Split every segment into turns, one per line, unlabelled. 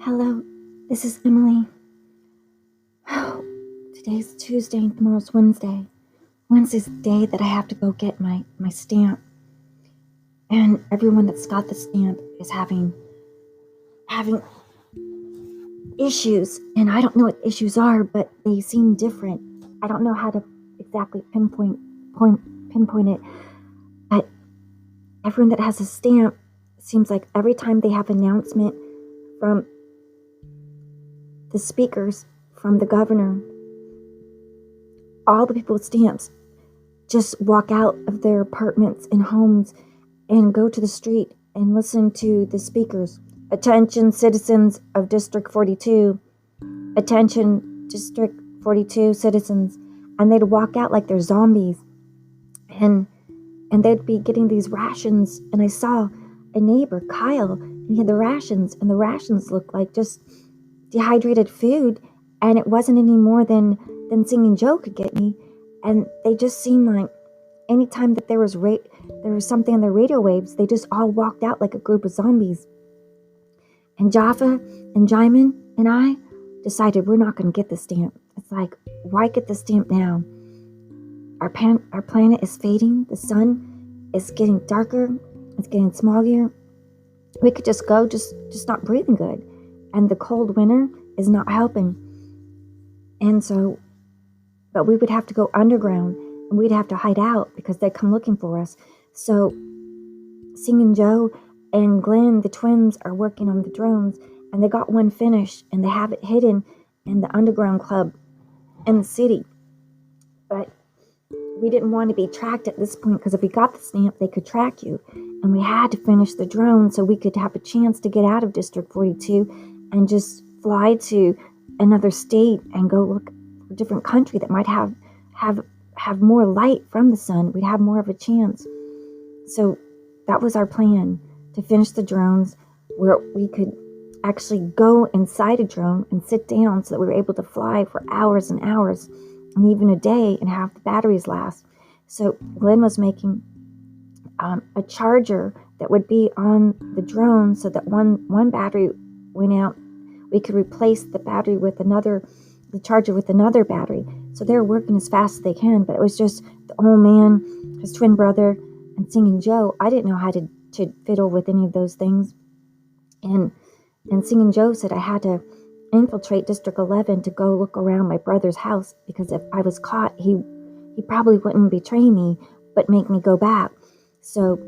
Hello, this is Emily. Today's Tuesday and tomorrow's Wednesday. Wednesday's the day that I have to go get my stamp. And everyone that's got the stamp is having issues. And I don't know what the issues are, but they seem different. I don't know how to exactly pinpoint it. But everyone that has a stamp seems like every time they have an announcement from the speakers, from the governor, all the people with stamps just walk out of their apartments and homes and go to the street and listen to the speakers. Attention, citizens of District 42. Attention, District 42 citizens. And they'd walk out like they're zombies. And they'd be getting these rations. And I saw a neighbor, Kyle, and he had the rations. And the rations looked like just dehydrated food. And it wasn't any more than Singing Joe could get me. And they just seemed like anytime that there was something on the radio waves, they just all walked out like a group of zombies. And Jaffa and Jaimin and I decided we're not going to get the stamp. It's like, why get the stamp now? Our planet is fading. The sun is getting darker. It's getting smoggier. We could just go, just not breathing good. And the cold winter is not helping. And so, but we would have to go underground and we'd have to hide out because they'd come looking for us. So Singing Joe and Glenn, the twins, are working on the drones, and they got one finished and they have it hidden in the underground club in the city. But we didn't want to be tracked at this point because if we got the stamp, they could track you. And we had to finish the drone so we could have a chance to get out of District 42 and just fly to another state and go look for a different country that might have more light from the sun. We'd have more of a chance. So that was our plan, to finish the drones where we could actually go inside a drone and sit down so that we were able to fly for hours and hours and even a day and have the batteries last. So Glenn was making a charger that would be on the drone so that one battery went out, we could replace the charger with another battery. So they're working as fast as they can, but it was just the old man, his twin brother, and Singing Joe. I didn't know how to fiddle with any of those things. And Singing Joe said I had to infiltrate District 11 to go look around my brother's house, because if I was caught, he probably wouldn't betray me, but make me go back. So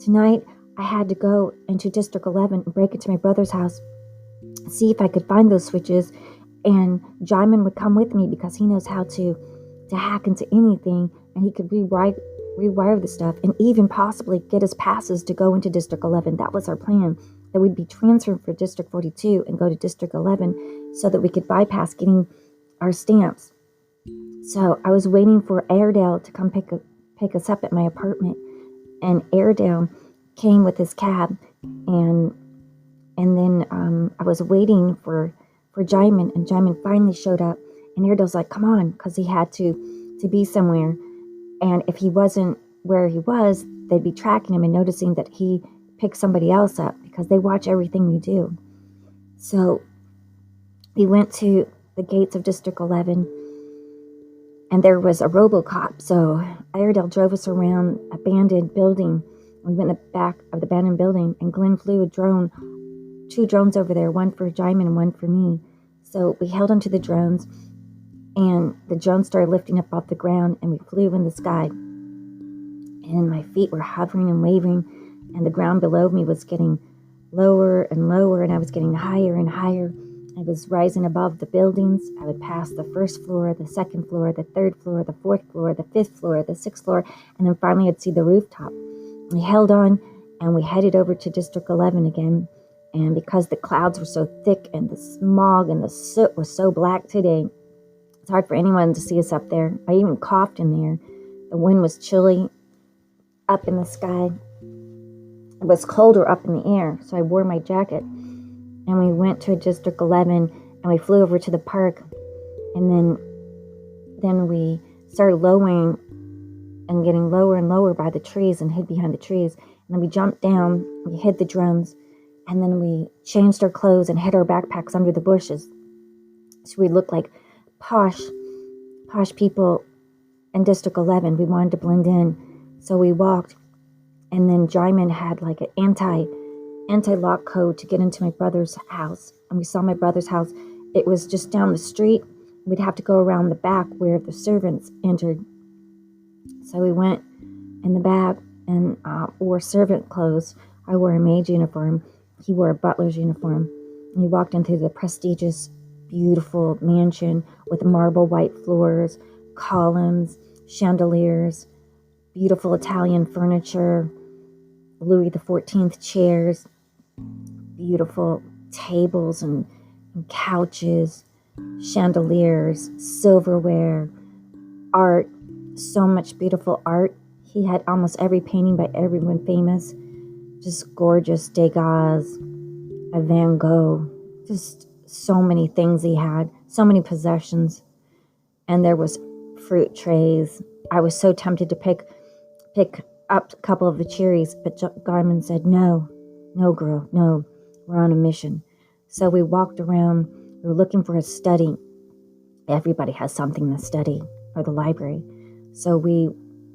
tonight I had to go into District 11 and break into my brother's house, see if I could find those switches. And Jaimin would come with me because he knows how to hack into anything, and he could rewire the stuff and even possibly get us passes to go into District 11. That was our plan, that we'd be transferred for District 42 and go to District 11 so that we could bypass getting our stamps. So I was waiting for Airedale to come pick us up at my apartment, and Airedale came with his cab, and then I was waiting for Jaimin, and Jaimin finally showed up, and Airedale's like, come on, because he had to be somewhere, and if he wasn't where he was, they'd be tracking him and noticing that he picked somebody else up, because they watch everything you do. So we went to the gates of District 11, and there was a RoboCop. So Airedale drove us around an abandoned building. We went in the back of the abandoned building, and Glenn flew two drones over there, one for Jaimin and one for me. So we held onto the drones, and the drones started lifting up off the ground, and we flew in the sky. And my feet were hovering and waving, and the ground below me was getting lower and lower, and I was getting higher and higher. I was rising above the buildings. I would pass the first floor, the second floor, the third floor, the fourth floor, the fifth floor, the sixth floor, and then finally I'd see the rooftop. We held on, and we headed over to District 11 again. And because the clouds were so thick and the smog and the soot was so black today, it's hard for anyone to see us up there. I even coughed in there. The wind was chilly up in the sky. It was colder up in the air, so I wore my jacket. And we went to District 11, and we flew over to the park. And then we started lowering and getting lower and lower by the trees and hid behind the trees. And then we jumped down, we hid the drones, And then we changed our clothes and hid our backpacks under the bushes. So we looked like posh people in District 11. We wanted to blend in. So we walked, and then Jaimin had like an anti-lock code to get into my brother's house. And we saw my brother's house. It was just down the street. We'd have to go around the back where the servants entered. So we went in the back and wore servant clothes. I wore a maid's uniform. He wore a butler's uniform. And we walked into the prestigious, beautiful mansion with marble white floors, columns, chandeliers, beautiful Italian furniture, Louis XIV chairs, beautiful tables and couches, chandeliers, silverware, art, so much beautiful art. He had almost every painting by everyone famous, just gorgeous Degas, a Van Gogh, just so many things he had, so many possessions. And there was fruit trays. I was so tempted to pick up a couple of the cherries, but Garmin said, no, girl, no, we're on a mission. So we walked around, we were looking for a study. Everybody has something to study, or the library. So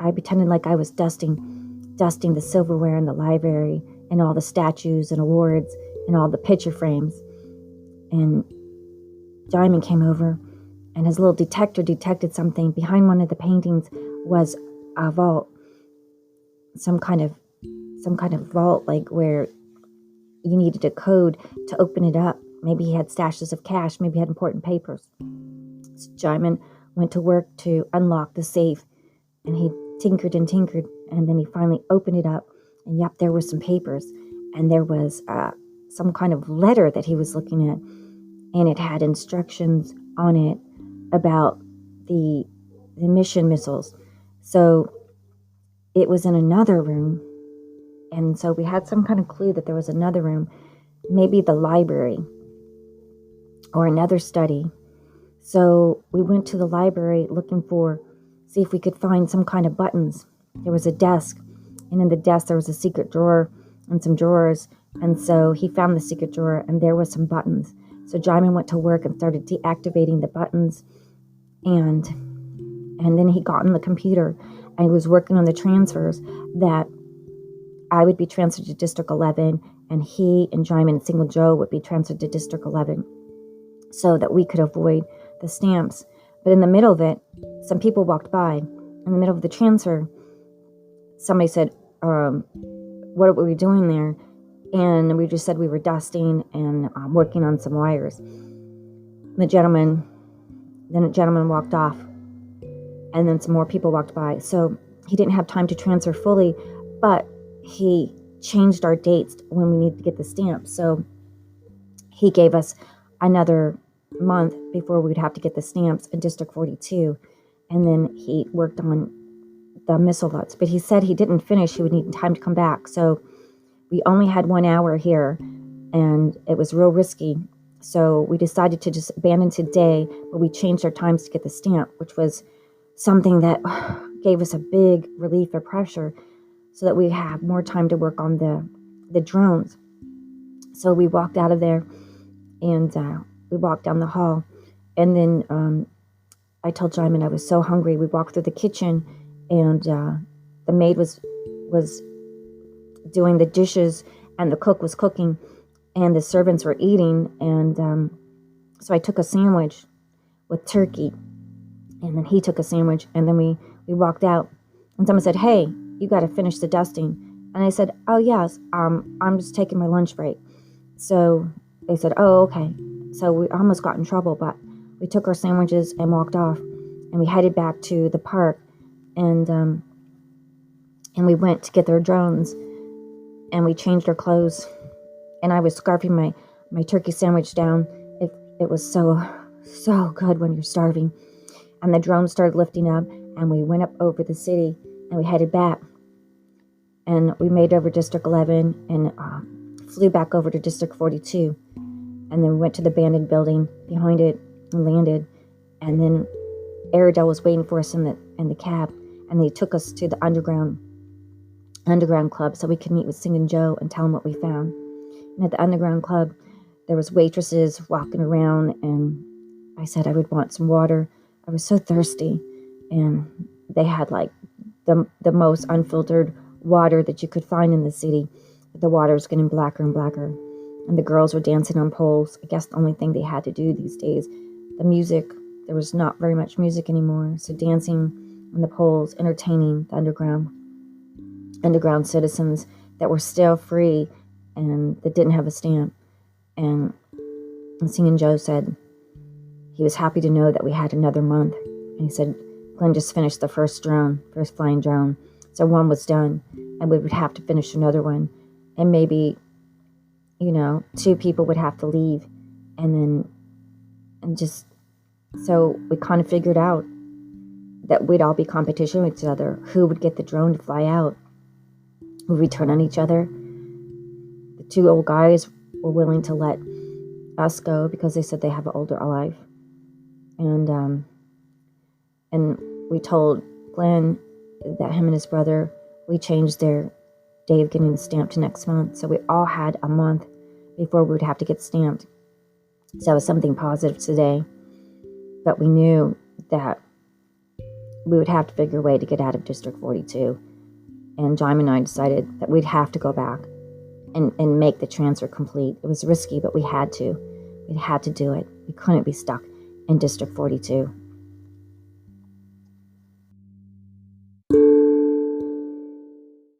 I pretended like I was dusting the silverware in the library and all the statues and awards and all the picture frames. And Diamond came over, and his little detector detected something. Behind one of the paintings was a vault, some kind of vault, like where you needed a code to open it up. Maybe he had stashes of cash. Maybe he had important papers. So Diamond went to work to unlock the safe, and he tinkered, and then he finally opened it up. And yep, there were some papers, and there was some kind of letter that he was looking at, and it had instructions on it about the mission missiles. So it was in another room, and so we had some kind of clue that there was another room, maybe the library or another study. So we went to the library looking see if we could find some kind of buttons. There was a desk, and in the desk there was a secret drawer and some drawers. And so he found the secret drawer, and there was some buttons. So Jaimin went to work and started deactivating the buttons, and then he got on the computer and he was working on the transfers that I would be transferred to District 11, and he and Jaimin and Single Joe would be transferred to District 11, so that we could avoid the stamps. But in the middle of it, some people walked by. In the middle of the transfer, somebody said, what were we doing there? And we just said we were dusting and working on some wires. Then a gentleman walked off, and then some more people walked by. So he didn't have time to transfer fully, but he changed our dates when we needed to get the stamp. So he gave us another month before we'd have to get the stamps in District 42. And then he worked on the missile lots. But he said he didn't finish. He would need time to come back. So we only had 1 hour here, and it was real risky. So we decided to just abandon today, but we changed our times to get the stamp, which was something that gave us a big relief of pressure so that we have more time to work on the drones. So we walked out of there, and we walked down the hall. And then I told Jaimin I was so hungry. We walked through the kitchen, and the maid was doing the dishes, and the cook was cooking, and the servants were eating. And so I took a sandwich with turkey, and then he took a sandwich, and then we walked out, and someone said, hey, you got to finish the dusting. And I said, oh yes, I'm just taking my lunch break. So they said, oh, okay. So we almost got in trouble, but we took our sandwiches and walked off, and we headed back to the park, and we went to get their drones, and we changed our clothes, and I was scarfing my turkey sandwich down. It was so good when you're starving. And the drone started lifting up, and we went up over the city, and we headed back. And we made over District 11 and flew back over to District 42. And then we went to the abandoned building behind it and landed. And then Aerodel was waiting for us in the cab, and they took us to the underground club so we could meet with Sing and Joe and tell them what we found. And at the underground club, there was waitresses walking around, and I said I would want some water. I was so thirsty, and they had like the most unfiltered water that you could find in the city. The water was getting blacker and blacker, and the girls were dancing on poles. I guess the only thing they had to do these days. The music, there was not very much music anymore, so dancing on the poles, entertaining the underground citizens that were still free and that didn't have a stamp. And Singing Joe said he was happy to know that we had another month. And he said Glenn just finished the first flying drone. So one was done, and we would have to finish another one. And maybe, 2 people would have to leave. So we kind of figured out that we'd all be competition with each other. Who would get the drone to fly out? Would we turn on each other? The 2 old guys were willing to let us go because they said they have an older life. And we told Glenn that him and his brother, we changed their day of getting the stamp to next month. So we all had a month before we would have to get stamped. So it was something positive today. But we knew that we would have to figure a way to get out of District 42. And John and I decided that we'd have to go back and make the transfer complete. It was risky, but we had to. We had to do it. We couldn't be stuck in District 42.